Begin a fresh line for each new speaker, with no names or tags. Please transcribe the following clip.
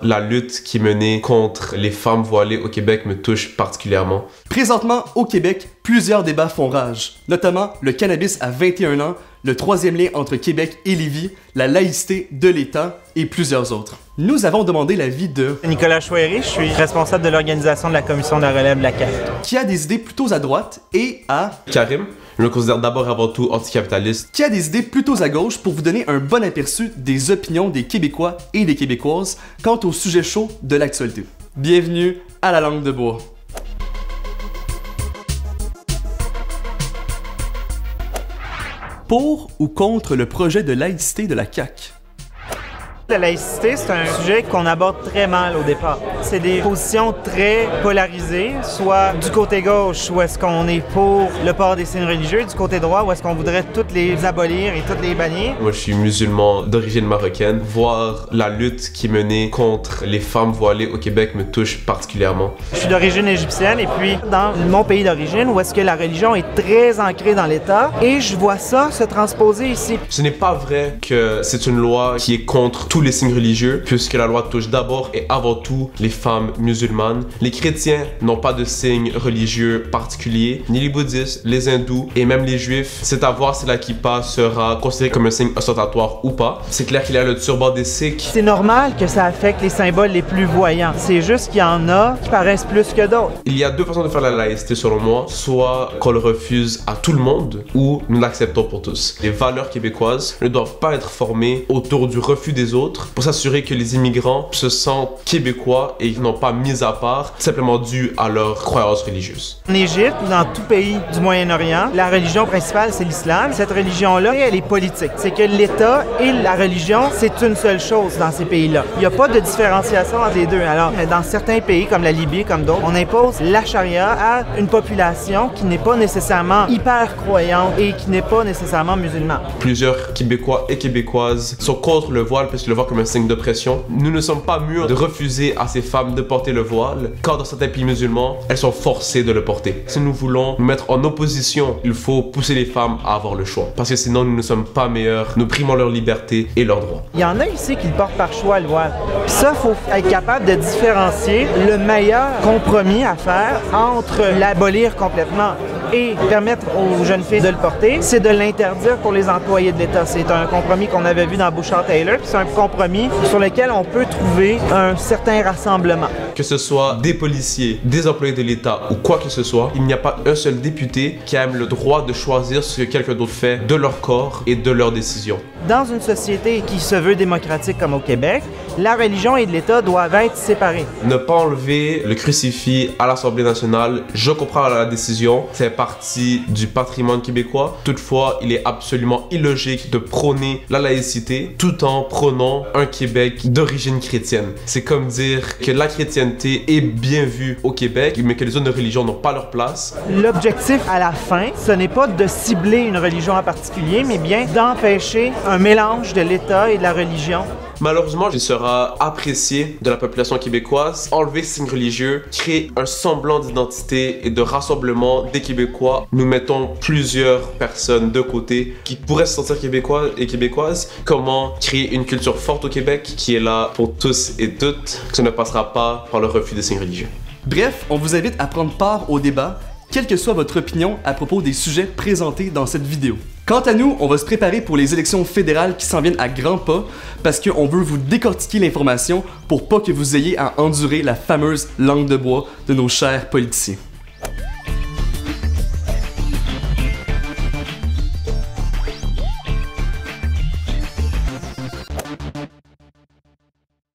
La lutte qui est menée contre les femmes voilées au Québec me touche particulièrement.
Présentement, au Québec, plusieurs débats font rage, notamment le cannabis à 21 ans, le troisième lien entre Québec et Lévis, la laïcité de l'État et plusieurs autres. Nous avons demandé l'avis de
Nicolas Chouéry, je suis responsable de l'organisation de la commission de la relève de la CAQ.
qui a des idées plutôt à droite et à
Karim, je me considère d'abord avant tout anticapitaliste.
qui a des idées plutôt à gauche pour vous donner un bon aperçu des opinions des Québécois et des Québécoises quant au sujet chaud de l'actualité. Bienvenue à la langue de bois. Pour ou contre le projet de laïcité de la CAQ?
La laïcité, c'est un sujet qu'on aborde très mal au départ. C'est des positions très polarisées, soit du côté gauche, où est-ce qu'on est pour le port des signes religieux, du côté droit, où est-ce qu'on voudrait toutes les abolir et toutes les bannir.
Moi, je suis musulman d'origine marocaine. Voir la lutte qui est menée contre les femmes voilées au Québec me touche particulièrement.
Je suis d'origine égyptienne et puis dans mon pays d'origine, où est-ce que la religion est très ancrée dans l'État, et je vois ça se transposer ici.
Ce n'est pas vrai que c'est une loi qui est contre tous les signes religieux, puisque la loi touche d'abord et avant tout les femmes musulmanes. Les chrétiens n'ont pas de signes religieux particuliers, ni les bouddhistes, les hindous et même les juifs. C'est à voir si la kippa sera considérée comme un signe ostentatoire ou pas. C'est clair qu'il y a le turban des sikhs.
C'est normal que ça affecte les symboles les plus voyants. C'est juste qu'il y en a qui paraissent plus que d'autres.
Il y a deux façons de faire la laïcité selon moi, soit qu'on le refuse à tout le monde ou nous l'acceptons pour tous. Les valeurs québécoises ne doivent pas être formées autour du refus des autres pour s'assurer que les immigrants se sentent québécois et qu'ils n'ont pas mis à part simplement dû à leurs croyances religieuses.
En Égypte ou dans tout pays du Moyen-Orient, la religion principale, c'est l'islam. Cette religion-là, elle est politique. C'est que l'État et la religion, c'est une seule chose dans ces pays-là. Il n'y a pas de différenciation entre les deux. Alors, dans certains pays, comme la Libye, comme d'autres, on impose la charia à une population qui n'est pas nécessairement hyper croyante et qui n'est pas nécessairement musulmane.
Plusieurs Québécois et Québécoises sont contre le voile parce qu'ils le voient comme un signe d'oppression. Nous ne sommes pas mûrs de refuser à ces femmes de porter le voile, quand dans certains pays musulmans, elles sont forcées de le porter. Si nous voulons nous mettre en opposition, il faut pousser les femmes à avoir le choix. Parce que sinon, nous ne sommes pas meilleurs, nous primons leur liberté et leurs droits.
Il y en a ici qui le portent par choix, le voile. Puis ça, il faut être capable de différencier le meilleur compromis à faire entre l'abolir complètement et permettre aux jeunes filles de le porter, c'est de l'interdire pour les employés de l'État. C'est un compromis qu'on avait vu dans Bouchard-Taylor, puis c'est un compromis sur lequel on peut trouver un certain rassemblement.
Que ce soit des policiers, des employés de l'État ou quoi que ce soit, il n'y a pas un seul député qui a même le droit de choisir ce que quelqu'un d'autre fait de leur corps et de leurs décisions.
Dans une société qui se veut démocratique comme au Québec, la religion et l'État doivent être séparés.
Ne pas enlever le crucifix à l'Assemblée nationale, je comprends la décision, c'est partie du patrimoine québécois. Toutefois, il est absolument illogique de prôner la laïcité tout en prônant un Québec d'origine chrétienne. C'est comme dire que la chrétienté est bien vue au Québec, mais que les autres religions n'ont pas leur place.
L'objectif à la fin, ce n'est pas de cibler une religion en particulier, mais bien d'empêcher un mélange de l'État et de la religion.
Malheureusement, il sera apprécié de la population québécoise. Enlever ces signes religieux, créer un semblant d'identité et de rassemblement des Québécois. Nous mettons plusieurs personnes de côté qui pourraient se sentir québécois et québécoises. Comment créer une culture forte au Québec qui est là pour tous et toutes, que ça ne passera pas par le refus des signes religieux.
Bref, on vous invite à prendre part au débat, quelle que soit votre opinion à propos des sujets présentés dans cette vidéo. Quant à nous, on va se préparer pour les élections fédérales qui s'en viennent à grands pas parce qu'on veut vous décortiquer l'information pour pas que vous ayez à endurer la fameuse langue de bois de nos chers politiciens.